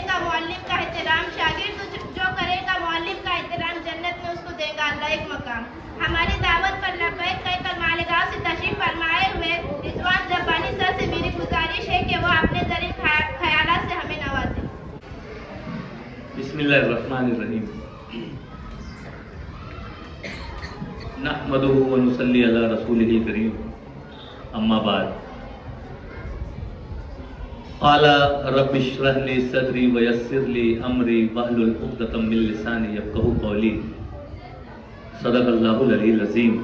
گا معلم کا احترام، شاگرد جو کرے گا معلم کا احترام، جنت میں اس کو دے گا اللہ ایک مقام۔ ہماری دعوت پر لبیک کہہ کر مالیگاؤں سے تشریف فرمائے ہوئے رضوان ربانی سر سے میری گزارش ہے کہ وہ اپنے ذریعے خیالات سے ہمیں نوازیں۔ بسم اللہ الرحمن الرحیم۔ نحمدہ ونصلی علی رسولہ الکریم، اما بعد۔ قال رب اشرح لی صدری ویسر لی امری واحلل عقدۃ من لسانی یفقہوا قولی۔ صدق اللہ العلی العظیم۔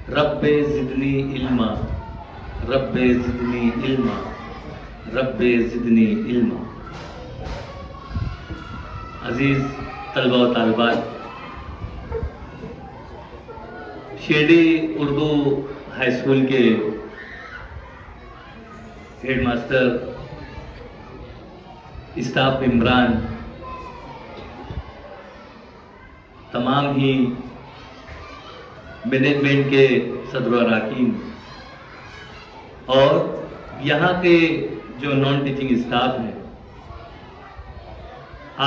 رب زدنی علما، رب زدنی علما، رب زدنی علما۔ عزیز طلبہ و طالبات، شیرڈی اردو ہائی اسکول کے ہیڈ ماسٹر، اسٹاف ممبران، تمام ہی مینجمنٹ کے صدر و اراکین اور یہاں کے جو نان ٹیچنگ اسٹاف ہیں،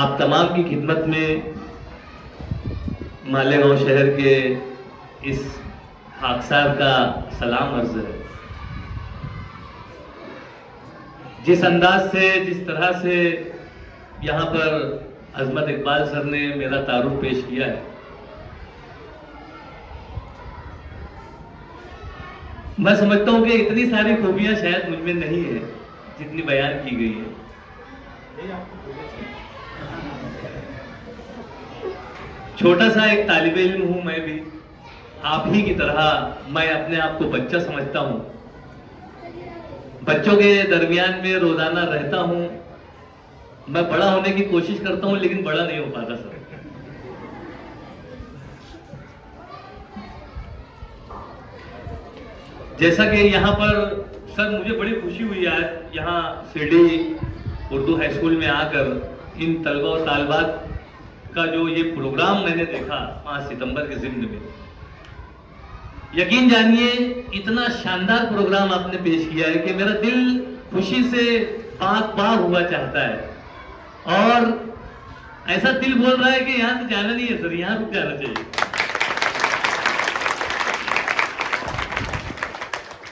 آپ تمام کی خدمت میں مالیگاؤں شہر کے اس خاکسار کا سلام عرض ہے۔ جس انداز سے، جس طرح سے یہاں پر عظمت اقبال سر نے میرا تعارف پیش کیا ہے، میں سمجھتا ہوں کہ اتنی ساری خوبیاں شاید مجھ میں نہیں ہے جتنی بیان کی گئی ہے۔ چھوٹا سا ایک طالب علم ہوں میں بھی، آپ ہی کی طرح میں اپنے آپ کو بچہ سمجھتا ہوں، بچوں کے درمیان میں روزانہ رہتا ہوں، میں بڑا ہونے کی کوشش کرتا ہوں لیکن بڑا نہیں ہو پاتا سر۔ جیسا کہ یہاں پر سر مجھے بڑی خوشی ہوئی آج یہاں شیرڈی اردو ہائی اسکول میں آ کر ان طلبہ و طالبات کا جو یہ پروگرام میں نے دیکھا 5 ستمبر کے ضمن میں، یقین جانیے اتنا شاندار پروگرام آپ نے پیش کیا ہے کہ میرا دل خوشی سے پاک پاک ہوا چاہتا ہے، اور ایسا دل بول رہا ہے کہ یہاں سے جانا نہیں ہے سر، یہاں رک جانا چاہیے۔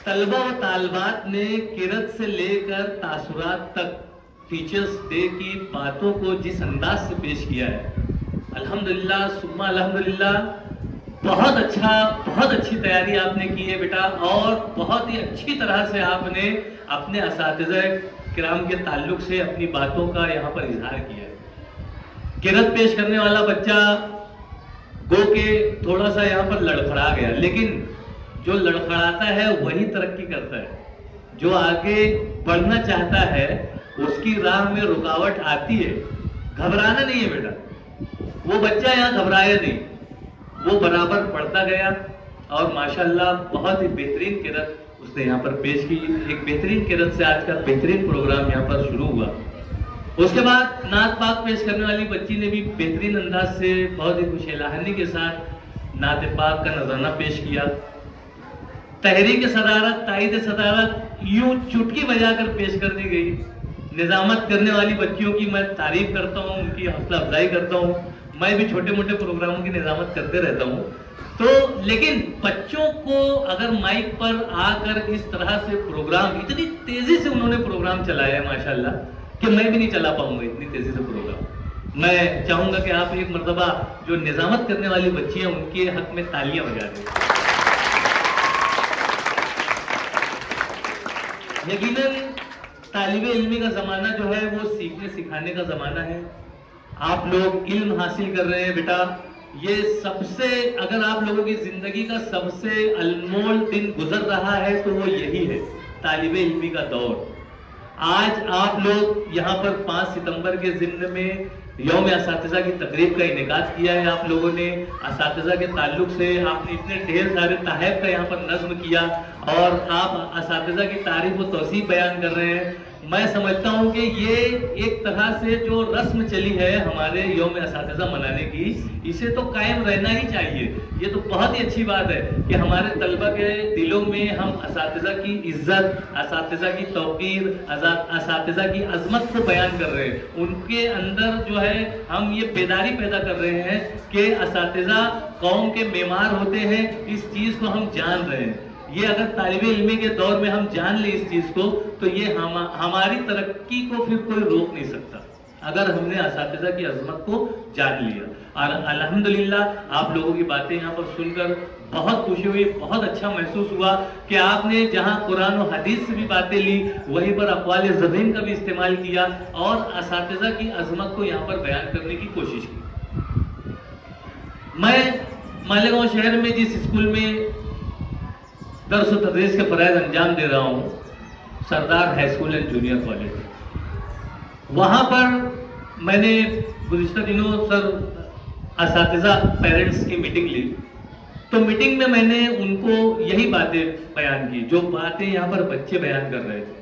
طلبہ و طالبات نے کرت سے لے کر تاثرات تک ٹیچرز ڈے کی باتوں کو جس انداز سے پیش کیا ہے، الحمدللہ ثم الحمدللہ، بہت اچھی تیاری آپ نے کی ہے بیٹا، اور بہت ہی اچھی طرح سے آپ نے اپنے اساتذہ کرام کے تعلق سے اپنی باتوں کا یہاں پر اظہار کیا ہے۔ کرت پیش کرنے والا بچہ گو کہ تھوڑا سا یہاں پر لڑکھڑا گیا، لیکن جو لڑکھڑاتا ہے وہی ترقی کرتا ہے، جو آگے بڑھنا چاہتا ہے اس کی راہ میں رکاوٹ آتی ہے، گھبرانا نہیں ہے بیٹا۔ وہ بچہ یہاں گھبرایا نہیں، وہ برابر پڑھتا گیا، اور ماشاءاللہ بہت ہی بہترین کرت اس نے یہاں پر پیش کی۔ ایک بہترین کرت سے آج کا بہترین پروگرام یہاں پر شروع ہوا۔ اس کے بعد نعت پاک پیش کرنے والی بچی نے بھی بہترین انداز سے بہت ہی خوش الہانی کے ساتھ نعت پاک کا نذرانہ پیش کیا۔ تحریک صدارت، تائید صدارت یوں چٹکی بجا کر پیش کر دی گئی۔ نظامت کرنے والی بچیوں کی میں تعریف کرتا ہوں، ان کی حوصلہ افزائی کرتا ہوں، میں بھی چھوٹے موٹے پروگراموں کی نظامت کرتے رہتا ہوں، تو لیکن بچوں کو اگر مائک پر آ کر اس طرح سے پروگرام، اتنی تیزی سے انہوں نے پروگرام چلایا ہے ماشاءاللہ کہ میں بھی نہیں چلا پاؤں گا اتنی تیزی سے پروگرام۔ میں چاہوں گا کہ آپ ایک مرتبہ جو نظامت کرنے والی بچی ہیں ان کے حق میں تالیاں بجا دیں۔ یقیناً طالب علمی کا زمانہ جو ہے وہ سیکھنے سکھانے کا زمانہ ہے۔ آپ لوگ علم حاصل کر رہے ہیں بیٹا، یہ سب سے، اگر آپ لوگوں کی زندگی کا سب سے انمول دن گزر رہا ہے تو وہ یہی ہے، طالب علمی کا دور۔ آج آپ لوگ یہاں پر 5 ستمبر کے ضمن میں یوم اساتذہ کی تقریب کا انعقاد کیا ہے۔ آپ لوگوں نے اساتذہ کے تعلق سے آپ نے اتنے ڈھیر سارے تحائف کا یہاں پر نظم کیا، اور آپ اساتذہ کی تعریف و توصیف بیان کر رہے ہیں۔ میں سمجھتا ہوں کہ یہ ایک طرح سے جو رسم چلی ہے ہمارے یوم اساتذہ منانے کی، اسے تو قائم رہنا ہی چاہیے. یہ تو بہت ہی اچھی بات ہے کہ ہمارے طلبہ کے دلوں میں ہم اساتذہ کی عزت، اساتذہ کی توقیر، اساتذہ کی عظمت کو بیان کر رہے ہیں. ان کے اندر جو ہے ہم یہ بیداری پیدا کر رہے ہیں کہ اساتذہ قوم کے معمار ہوتے ہیں. اس چیز کو ہم جان رہے ہیں. یہ اگر طالب علمی کے دور میں ہم جان لیں اس چیز کو تو یہ ہماری ترقی کو پھر کوئی روک نہیں سکتا، اگر ہم نے اساتذہ کی عظمت کو جان لیا. اور الحمدللہ آپ لوگوں کی باتیں یہاں پر سن کر بہت خوشی ہوئی، بہت اچھا محسوس ہوا کہ آپ نے جہاں قرآن و حدیث سے بھی باتیں لی وہیں پر اقوال زبین کا بھی استعمال کیا اور اساتذہ کی عظمت کو یہاں پر بیان کرنے کی کوشش کی. میں مالیگاؤں شہر میں جس اسکول میں درس و تدریس کے فرائض انجام دے رہا ہوں، سردار high school and junior college, وہاں پر میں نے گزشتہ دنوں سر اساتذہ پیرنٹس کی میٹنگ لی. تو میٹنگ میں میں نے ان کو یہی باتیں بیان کی جو باتیں یہاں پر بچے بیان کر رہے تھے.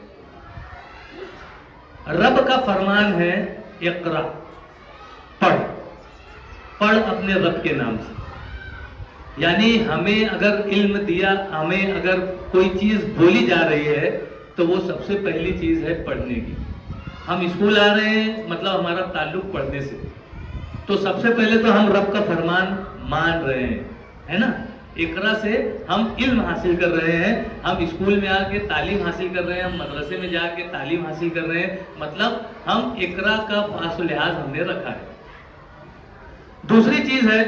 رب کا فرمان ہے اقرا، پڑھ، پڑھ اپنے رب کے نام سے. یعنی ہمیں اگر علم دیا، ہمیں اگر کوئی چیز بولی جا رہی ہے تو وہ سب سے پہلی چیز ہے پڑھنے کی. ہم اسکول آ رہے ہیں مطلب ہمارا تعلق پڑھنے سے، تو سب سے پہلے تو ہم رب کا فرمان مان رہے ہیں، ہے نا. اقرا سے ہم علم حاصل کر رہے ہیں. ہم اسکول میں آ کے تعلیم حاصل کر رہے ہیں، ہم مدرسے میں جا کے تعلیم حاصل کر رہے ہیں، مطلب ہم اقرا کا پاس و لحاظ ہم نے رکھا ہے. دوسری چیز ہے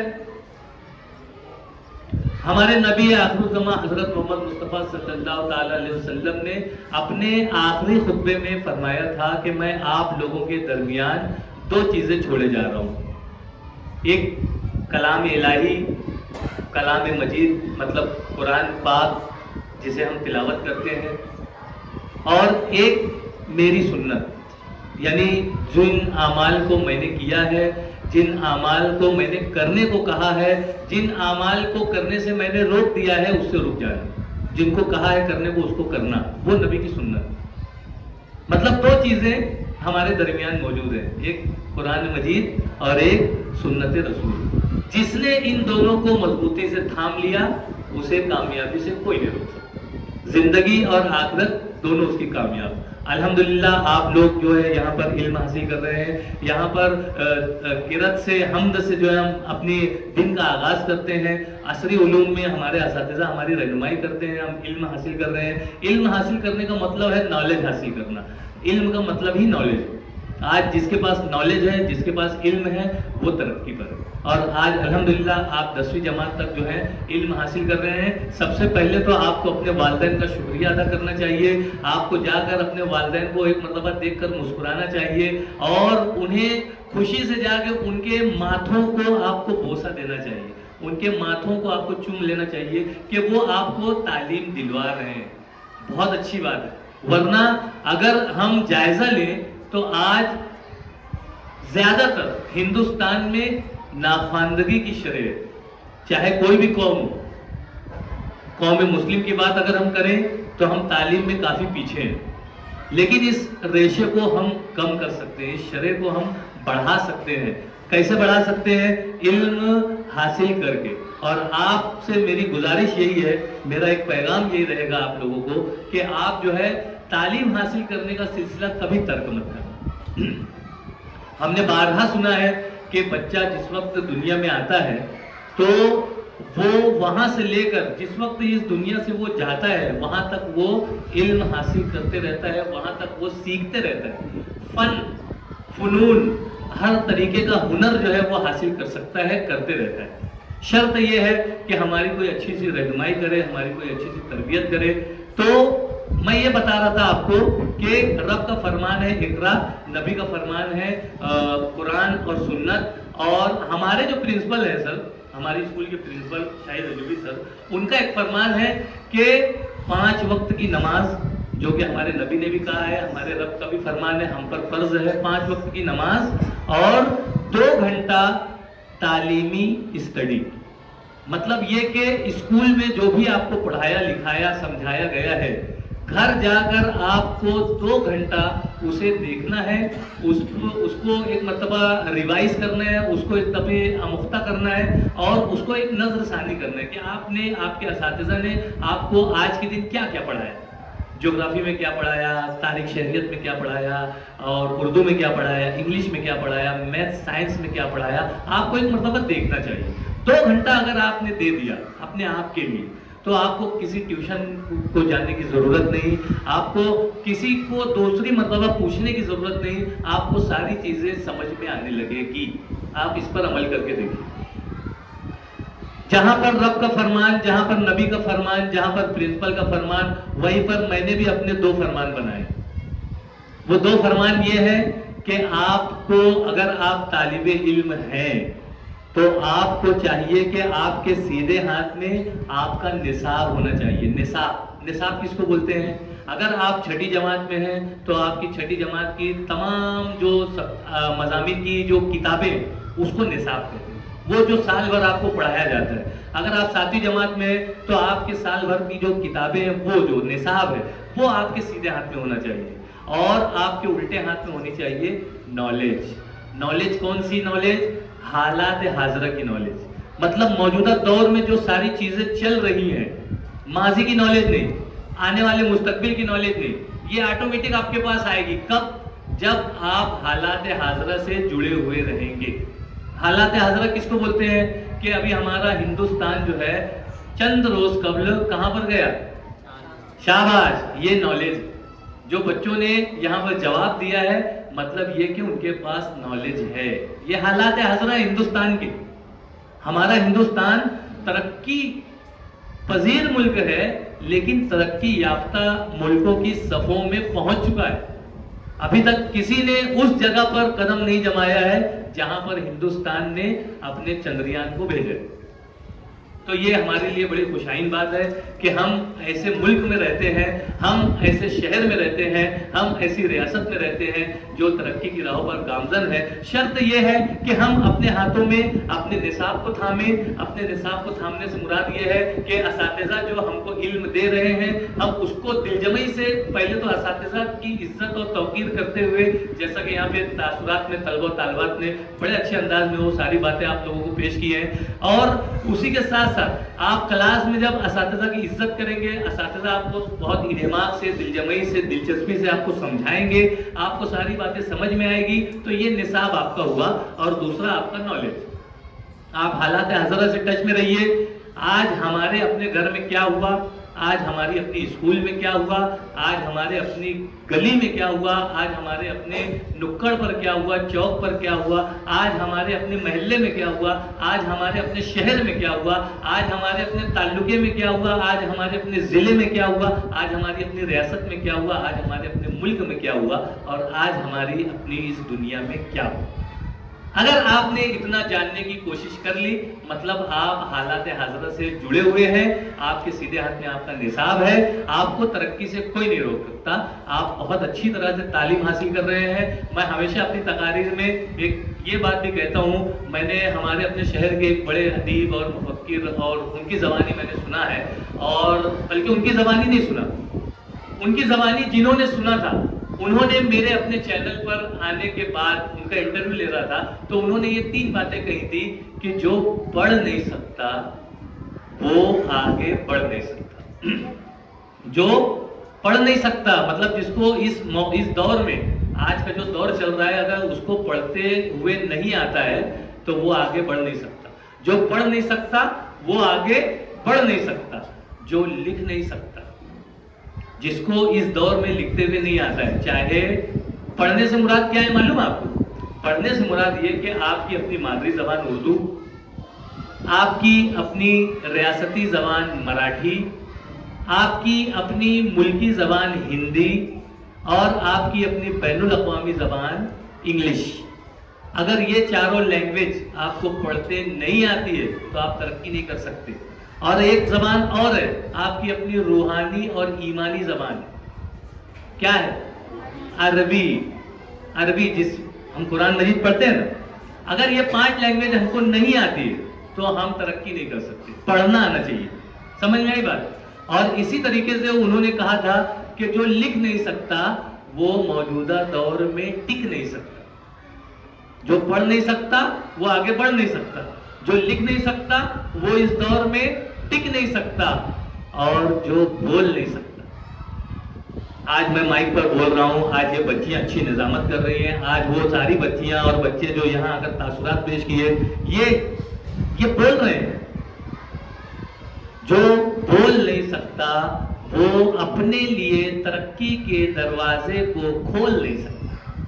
ہمارے نبی آخر الزماں حضرت محمد مصطفیٰ صلی اللہ تعالی علیہ وسلم نے اپنے آخری خطبے میں فرمایا تھا کہ میں آپ لوگوں کے درمیان دو چیزیں چھوڑے جا رہا ہوں. ایک کلام الہی، کلام مجید مطلب قرآن پاک جسے ہم تلاوت کرتے ہیں، اور ایک میری سنت، یعنی جن اعمال کو میں نے کیا ہے، جن اعمال کو میں نے کرنے کو کہا ہے، جن اعمال کو کرنے سے میں نے روک دیا ہے اس سے رک جانا، جن کو کہا ہے کرنے کو اس کو کرنا، وہ نبی کی سنت. مطلب دو چیزیں ہمارے درمیان موجود ہیں، ایک قرآن مجید اور ایک سنت رسول. جس نے ان دونوں کو مضبوطی سے تھام لیا اسے کامیابی سے کوئی نہیں روک سکتا. زندگی اور آخرت دونوں اس کی کامیاب. الحمدللہ آپ لوگ جو ہے یہاں پر علم حاصل کر رہے ہیں. یہاں پر قرات سے، حمد سے جو ہے ہم اپنی دن کا آغاز کرتے ہیں. عصری علوم میں ہمارے اساتذہ ہماری رہنمائی کرتے ہیں، ہم علم حاصل کر رہے ہیں. علم حاصل کرنے کا مطلب ہے نالج حاصل کرنا. علم کا مطلب ہی نالج. آج جس کے پاس نالج ہے، جس کے پاس علم ہے، وہ ترقی پر ہے. اور آج الحمدللہ آپ 10ویں جماعت تک جو ہے علم حاصل کر رہے ہیں. سب سے پہلے تو آپ کو اپنے والدین کا شکریہ ادا کرنا چاہیے. آپ کو جا کر اپنے والدین کو ایک مرتبہ دیکھ کر مسکرانا چاہیے اور انہیں خوشی سے جا کے ان کے ماتھوں کو آپ کو بوسہ دینا چاہیے، ان کے ماتھوں کو آپ کو چوم لینا چاہیے کہ وہ آپ کو تعلیم دلوا رہے ہیں. بہت اچھی بات ہے. ورنہ اگر ہم جائزہ لیں تو آج زیادہ تر ہندوستان میں ناخواندگی کی شرح، چاہے کوئی بھی قوم ہو. قوم مسلم کی بات اگر ہم کریں تو ہم تعلیم میں کافی پیچھے ہیں، لیکن اس ریشے کو ہم کم کر سکتے ہیں، اس شرح کو ہم بڑھا سکتے ہیں. کیسے بڑھا سکتے ہیں؟ علم حاصل کر کے. اور آپ سے میری گزارش یہی ہے، میرا ایک پیغام یہی رہے گا آپ لوگوں کو کہ آپ جو ہے تعلیم حاصل کرنے کا سلسلہ کبھی ترک مت کرنا. ہم نے بارہا سنا ہے کہ بچہ جس وقت دنیا میں آتا ہے تو وہ وہاں سے لے کر جس وقت اس دنیا سے وہ جاتا ہے وہاں تک وہ علم حاصل کرتے رہتا ہے، وہاں تک وہ سیکھتے رہتا ہے. فن، فنون، ہر طریقے کا ہنر جو ہے وہ حاصل کر سکتا ہے، کرتے رہتا ہے. شرط یہ ہے کہ ہماری کوئی اچھی سی رہنمائی کرے، ہماری کوئی اچھی سی تربیت کرے. تو میں یہ بتا رہا تھا آپ کو کہ رب کا فرمان ہے اقرا، نبی کا فرمان ہے قرآن اور سنت. اور ہمارے جو پرنسپل ہیں سر، ہماری اسکول کے پرنسپل شاہد رجوی سر، ان کا ایک فرمان ہے کہ 5 وقت کی نماز، جو کہ ہمارے نبی نے بھی کہا ہے، ہمارے رب کا بھی فرمان ہے، ہم پر فرض ہے 5 وقت کی نماز اور 2 گھنٹہ تعلیمی اسٹڈی. مطلب یہ کہ اسکول میں جو بھی آپ کو پڑھایا لکھایا سمجھایا گیا ہے گھر جا کر آپ کو 2 گھنٹہ اسے دیکھنا ہے، اس کو ایک مرتبہ ریوائز کرنا ہے، اس کو ایک دفعہ آموختہ کرنا ہے اور اس کو ایک نظر ثانی کرنا ہے کہ آپ کے اساتذہ نے آپ کو آج کے دن کیا کیا پڑھایا، جغرافی میں کیا پڑھایا، تاریخ شہریت میں کیا پڑھایا، اور اردو میں کیا پڑھایا، انگلش میں کیا پڑھایا، میتھ سائنس میں کیا پڑھایا. آپ کو ایک مرتبہ دیکھنا چاہیے. 2 گھنٹہ اگر آپ نے دے دیا اپنے آپ کے لیے تو آپ کو کسی ٹیوشن کو جانے کی ضرورت نہیں، آپ کو کسی کو دوسری مرتبہ پوچھنے کی ضرورت نہیں، آپ کو ساری چیزیں سمجھ میں آنے لگے گی. آپ اس پر عمل کر کے دیکھیں. جہاں پر رب کا فرمان، جہاں پر نبی کا فرمان، جہاں پر پرنسپل کا فرمان، وہیں پر میں نے بھی اپنے 2 فرمان بنائے. وہ 2 فرمان یہ ہے کہ آپ کو اگر آپ طالب علم ہیں تو آپ کو چاہیے کہ آپ کے سیدھے ہاتھ میں آپ کا نصاب ہونا چاہیے. نصاب کس کو بولتے ہیں؟ اگر آپ 6ٹھی جماعت میں ہیں تو آپ کی 6ٹھی جماعت کی تمام جو مضامین کی جو کتابیں اس کو نصاب کہتے ہیں، وہ جو سال بھر آپ کو پڑھایا جاتا ہے. اگر آپ 7ویں جماعت میں ہیں تو آپ کے سال بھر کی جو کتابیں ہیں وہ جو نصاب ہے وہ آپ کے سیدھے ہاتھ میں ہونا چاہیے. اور آپ کے الٹے ہاتھ میں ہونی چاہیے نالج. کون سی نالج؟ حالات حاضرہ کی نالج. مطلب موجودہ دور میں جو ساری چیزیں چل رہی ہیں، ماضی کی نالج نہیں، آنے والے مستقبل کی نالج نہیں، یہ آٹومیٹک آپ کے پاس آئے گی. کب؟ جب آپ حالات حاضرہ سے جڑے ہوئے رہیں گے. حالات حاضرہ کس کو بولتے ہیں؟ کہ ابھی ہمارا ہندوستان جو ہے چند روز قبل کہاں پر گیا؟ شاباش. یہ نالج جو بچوں نے یہاں پر جواب دیا ہے، مطلب یہ کہ ان کے پاس نالج ہے. یہ حالات حاضرہ ہندوستان کے. ہمارا ہندوستان ترقی پذیر ملک ہے لیکن ترقی یافتہ ملکوں کی صفوں میں پہنچ چکا ہے. ابھی تک کسی نے اس جگہ پر قدم نہیں جمایا ہے جہاں پر ہندوستان نے اپنے چندریان کو بھیجا. تو یہ ہمارے لیے بڑی خوشائن بات ہے کہ ہم ایسے ملک میں رہتے ہیں، ہم ایسے شہر میں رہتے ہیں، ہم ایسی ریاست میں رہتے ہیں جو ترقی کی راہوں پر گامزن ہے. شرط یہ ہے کہ ہم اپنے ہاتھوں میں اپنے نصاب کو تھامیں. اپنے نصاب کو تھامنے سے مراد یہ ہے کہ اساتذہ جو ہم کو علم دے رہے ہیں ہم اس کو دلجمعی سے پہلے تو اساتذہ کی عزت اور توقیر کرتے ہوئے، جیسا کہ یہاں پہ تاثرات میں طلبہ و طالبات نے بڑے اچھے انداز میں وہ ساری باتیں آپ لوگوں کو پیش کی ہیں. اور اسی کے ساتھ آپ کلاس میں جب اساتذہ کی عزت کریں گے، اساتذہ آپ کو بہت انہماک سے، دلجمعی سے، دلچسپی سے آپ کو سمجھائیں گے، آپ کو ساری باتیں سمجھ میں آئے گی. تو یہ نصاب آپ کا ہوا. اور دوسرا آپ کا نالج. آپ حالات حاضرہ سے ٹچ میں رہیے. آج ہمارے اپنے گھر میں کیا ہوا، آج ہماری اپنی اسکول میں کیا ہوا، آج ہمارے اپنی گلی میں کیا ہوا، آج ہمارے اپنے نکڑ پر کیا ہوا، چوک پر کیا ہوا، آج ہمارے اپنے محلے میں کیا ہوا، آج ہمارے اپنے شہر میں کیا ہوا، آج ہمارے اپنے تعلقے میں کیا ہوا، آج ہمارے اپنے ضلع میں کیا ہوا، آج ہماری اپنی ریاست میں کیا ہوا، آج ہمارے اپنے ملک میں کیا ہوا، اور آج ہماری اپنی اس دنیا میں کیا ہوا. اگر آپ نے اتنا جاننے کی کوشش کر لی، مطلب آپ حالات حاضرہ سے جڑے ہوئے ہیں، آپ کے سیدھے ہاتھ میں آپ کا نصاب ہے. آپ کو ترقی سے کوئی نہیں روک سکتا. آپ بہت اچھی طرح سے تعلیم حاصل کر رہے ہیں. میں ہمیشہ اپنی تقاریر میں ایک یہ بات بھی کہتا ہوں، میں نے ہمارے اپنے شہر کے ایک بڑے ادیب اور مفکر اور ان کی زبانی میں نے سنا ہے، اور بلکہ ان کی زبانی نہیں سنا، ان کی زبانی جنہوں نے سنا تھا انہوں نے میرے اپنے چینل پر آنے کے بعد ان کا انٹرویو لے رہا تھا تو انہوں نے یہ 3 باتیں کہی تھی کہ جو پڑھ نہیں سکتا وہ آگے بڑھ نہیں سکتا. جو پڑھ نہیں سکتا مطلب جس کو اس دور میں، آج کا جو دور چل رہا ہے، اگر اس کو پڑھتے ہوئے نہیں آتا ہے تو وہ آگے بڑھ نہیں سکتا. جو پڑھ نہیں سکتا وہ آگے بڑھ نہیں سکتا. جو لکھ نہیں سکتا، جس کو اس دور میں لکھتے ہوئے نہیں آتا ہے، چاہے پڑھنے سے مراد کیا ہے معلوم آپ کو؟ پڑھنے سے مراد یہ کہ آپ کی اپنی مادری زبان اردو، آپ کی اپنی ریاستی زبان مراٹھی، آپ کی اپنی ملکی زبان ہندی، اور آپ کی اپنی بین الاقوامی زبان انگلش. اگر یہ چاروں لینگویج آپ کو پڑھتے نہیں آتی ہے تو آپ ترقی نہیں کر سکتے. اور ایک زبان اور ہے، آپ کی اپنی روحانی اور ایمانی زبان. کیا ہے؟ عربی جس ہم قرآن مجید پڑھتے ہیں نا، اگر یہ 5 لینگویج ہم کو نہیں آتی ہے تو ہم ترقی نہیں کر سکتے. پڑھنا آنا چاہیے. سمجھ میں آئی بات؟ اور اسی طریقے سے انہوں نے کہا تھا کہ جو لکھ نہیں سکتا وہ موجودہ دور میں ٹک نہیں سکتا. جو پڑھ نہیں سکتا وہ آگے بڑھ نہیں سکتا. جو لکھ نہیں سکتا وہ اس دور میں ٹک نہیں سکتا. اور جو بول نہیں سکتا. آج میں مائک پر بول رہا ہوں, آج یہ بچیاں اچھی نظامت کر رہی ہیں, آج وہ ساری بچیاں اور بچے جو یہاں اگر تاثرات پیش کیے, یہ بول رہے ہیں. جو بول نہیں سکتا وہ اپنے لیے ترقی کے دروازے کو کھول نہیں سکتا.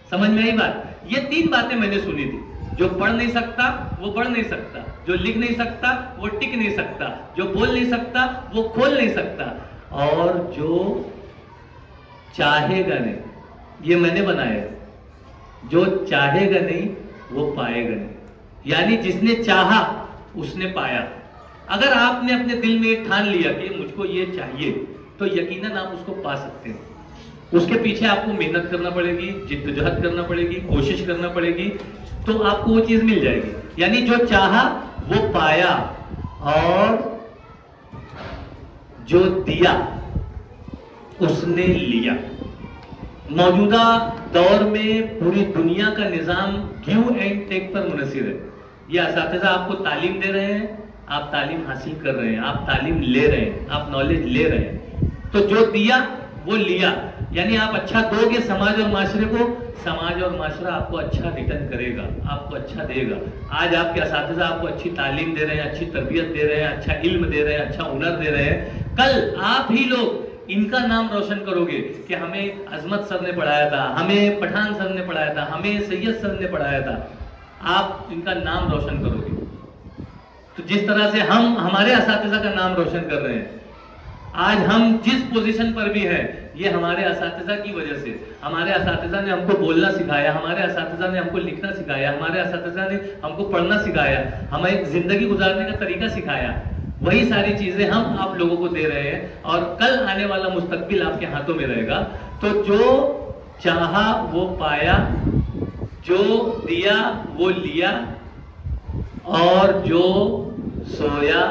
سمجھ میں آئی بات؟ یہ 3 باتیں میں نے سنی تھی. جو پڑھ نہیں سکتا وہ بڑھ نہیں سکتا, جو لکھ نہیں سکتا وہ ٹک نہیں سکتا, جو بول نہیں سکتا وہ کھول نہیں سکتا, اور جو چاہے گا نہیں, یہ میں نے بنایا, جو چاہے گا نہیں وہ پائے گا نہیں. یعنی جس نے چاہا اس نے پایا. اگر آپ نے اپنے دل میں ٹھان لیا کہ مجھ کو یہ چاہیے تو یقیناً آپ اس کو پا سکتے ہیں. اس کے پیچھے آپ کو محنت کرنا پڑے گی, جدوجہد کرنا پڑے گی, کوشش کرنا پڑے گی, تو آپ کو وہ چیز مل جائے گی. یعنی جو چاہا وہ پایا, اور جو دیا اس نے لیا. موجودہ دور میں پوری دنیا کا نظام گیو اینڈ ٹیک پر منحصر ہے. یہ اساتذہ آپ کو تعلیم دے رہے ہیں, آپ تعلیم حاصل کر رہے ہیں, آپ تعلیم لے رہے ہیں, آپ نالج لے رہے ہیں. تو جو دیا وہ لیا. یعنی آپ اچھا دو گے سماج اور معاشرے کو, سماج اور معاشرہ آپ کو اچھا ریٹرن کرے گا, آپ کو اچھا دے گا. آج آپ کے اساتذہ آپ کو اچھی تعلیم دے رہے ہیں, اچھی تربیت دے رہے ہیں, اچھا علم دے رہے ہیں, اچھا ہنر دے رہے ہیں. کل آپ ہی لوگ ان کا نام روشن کرو گے کہ ہمیں عظمت سر نے پڑھایا تھا, ہمیں پٹھان سر نے پڑھایا تھا, ہمیں سید سر نے پڑھایا تھا. آپ ان کا نام روشن کرو گے. تو جس طرح سے ہم ہمارے اساتذہ کا نام روشن کر رہے ہیں, آج ہم جس پوزیشن پر بھی ہیں یہ ہمارے اساتذہ کی وجہ سے. ہمارے اساتذہ نے ہم کو بولنا سکھایا, ہمارے اساتذہ نے ہم کو لکھنا سکھایا, ہمارے اساتذہ نے ہم کو پڑھنا سکھایا, ہمیں ایک زندگی گزارنے کا طریقہ سکھایا. وہی ساری چیزیں ہم آپ لوگوں کو دے رہے ہیں, اور کل آنے والا مستقبل آپ کے ہاتھوں میں رہے گا. تو جو چاہا وہ پایا, جو دیا وہ لیا, اور جو سویا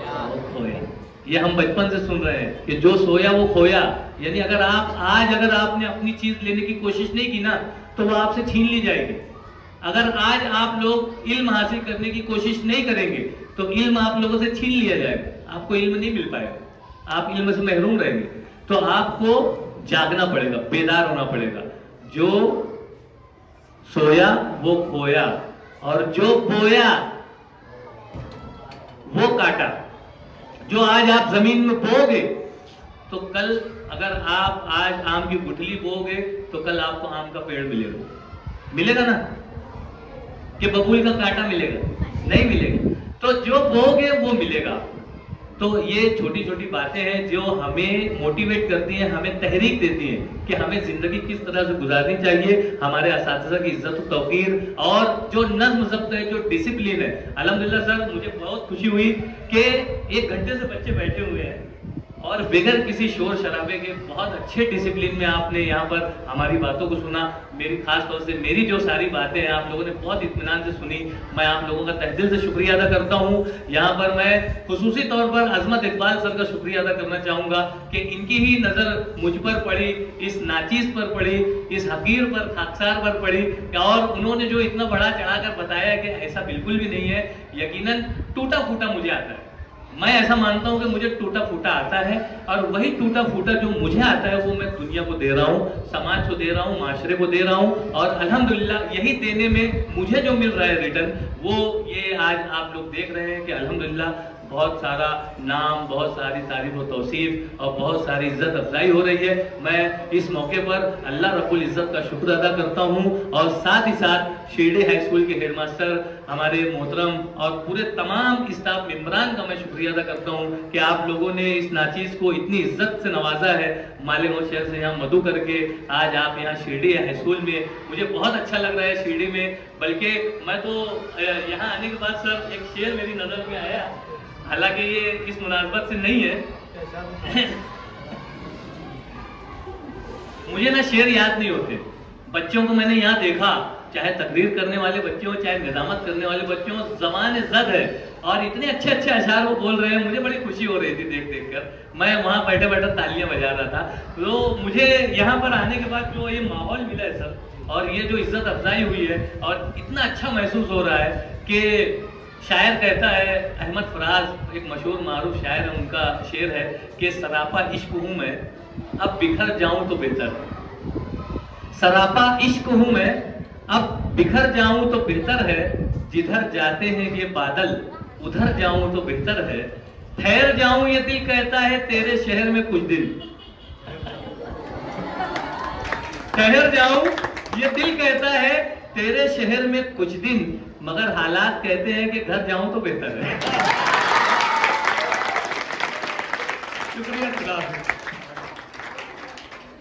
وہ کھویا. یہ ہم بچپن سے سن رہے ہیں کہ جو سویا وہ کھویا. یعنی اگر آپ نے اپنی چیز لینے کی کوشش نہیں کی نا تو وہ آپ سے چھین لی جائے گی. اگر آج آپ لوگ علم حاصل کرنے کی کوشش نہیں کریں گے تو علم آپ لوگوں سے چھین لیا جائے گا, آپ کو علم نہیں مل پائے گا, آپ علم سے محروم رہیں گے. تو آپ کو جاگنا پڑے گا, بیدار ہونا پڑے گا. جو سویا وہ کھویا, اور جو بویا وہ کاٹا. جو آج آپ زمین میں بو گے تو کل اگر آپ آج آم کی گٹھلی بو گے تو کل آپ کو آم کا پیڑ ملے گا نا, کہ ببول کا کانٹا ملے گا؟ نہیں ملے گا. تو جو بو گے وہ ملے گا. تو یہ چھوٹی چھوٹی باتیں ہیں جو ہمیں موٹیویٹ کرتی ہیں, ہمیں تحریک دیتی ہیں کہ ہمیں زندگی کس طرح سے گزارنی چاہیے. ہمارے اساتذہ کی عزت و توقیر, اور جو نظم ضبط ہے, جو ڈسپلن ہے. الحمدللہ سر مجھے بہت خوشی ہوئی کہ 1 گھنٹے سے بچے بیٹھے ہوئے ہیں اور بغیر کسی شور شرابے کے بہت اچھے ڈسپلن میں آپ نے یہاں پر ہماری باتوں کو سنا. میری خاص طور سے میری جو ساری باتیں ہیں آپ لوگوں نے بہت اطمینان سے سنی. میں آپ لوگوں کا تہ دل سے شکریہ ادا کرتا ہوں. یہاں پر میں خصوصی طور پر عظمت اقبال سر کا شکریہ ادا کرنا چاہوں گا کہ ان کی ہی نظر مجھ پر پڑی, اس ناچیز پر پڑی, اس حقیر پر, خاکسار پر پڑی, اور انہوں نے جو اتنا بڑا چڑھا کر بتایا کہ ایسا بالکل بھی نہیں ہے. یقیناً ٹوٹا پھوٹا مجھے آتا ہے. میں ایسا مانتا ہوں کہ مجھے ٹوٹا پھوٹا آتا ہے, اور وہی ٹوٹا پھوٹا جو مجھے آتا ہے وہ میں دنیا کو دے رہا ہوں, سماج کو دے رہا ہوں, معاشرے کو دے رہا ہوں. اور الحمدللہ یہی دینے میں مجھے جو مل رہا ہے ریٹرن, وہ یہ آج آپ لوگ دیکھ رہے ہیں کہ الحمدللہ بہت سارا نام, بہت ساری تعریف و توصیف اور بہت ساری عزت افزائی ہو رہی ہے. میں اس موقع پر اللہ رب العزت کا شکر ادا کرتا ہوں, اور ساتھ ہی ساتھ شیرڈی ہائی اسکول کے ہیڈ ماسٹر ہمارے محترم اور پورے تمام اسٹاف ممبران کا میں شکریہ ادا کرتا ہوں کہ آپ لوگوں نے اس ناچیز کو اتنی عزت سے نوازا ہے. مالیگاؤں شہر سے یہاں مدعو کر کے آج آپ یہاں شیرڈی ہائی اسکول میں, مجھے بہت اچھا لگ رہا ہے شیرڈی میں. بلکہ میں تو یہاں آنے کے بعد سر ایک شعر میری نظر میں آیا, حالانکہ یہ اس مناسبت سے نہیں ہے. مجھے نا شعر یاد نہیں ہوتے. بچوں کو میں نے یہاں دیکھا, چاہے تقریر کرنے والے بچے ہوں, چاہے نظامت کرنے والے بچے ہوں, زبان زد ہے. اور اتنے اچھے اچھے اشعار وہ بول رہے ہیں, مجھے بڑی خوشی ہو رہی تھی دیکھ دیکھ کر. میں وہاں بیٹھے بیٹھے تالیاں بجا رہا تھا. تو مجھے یہاں پر آنے کے بعد جو یہ ماحول ملا ہے سر, اور یہ جو عزت افزائی ہوئی ہے, اور اتنا اچھا محسوس ہو رہا ہے کہ شاعر کہتا ہے, احمد فراز ایک مشہور معروف شاعر ہے, ان کا شعر ہے کہ سراپا عشق ہوں میں اب بکھر جاؤں تو بہتر ہے. سراپا عشق ہوں میں اب بکھر جاؤں تو بہتر ہے, جدھر جاتے ہیں یہ بادل ادھر جاؤں تو بہتر ہے. ٹھہر جاؤں یہ دل کہتا ہے تیرے شہر میں کچھ دن. ٹھہر جاؤں یہ دل کہتا ہے تیرے شہر میں کچھ دن, مگر حالات کہتے ہیں کہ گھر جاؤں تو بہتر ہے. شکریہ.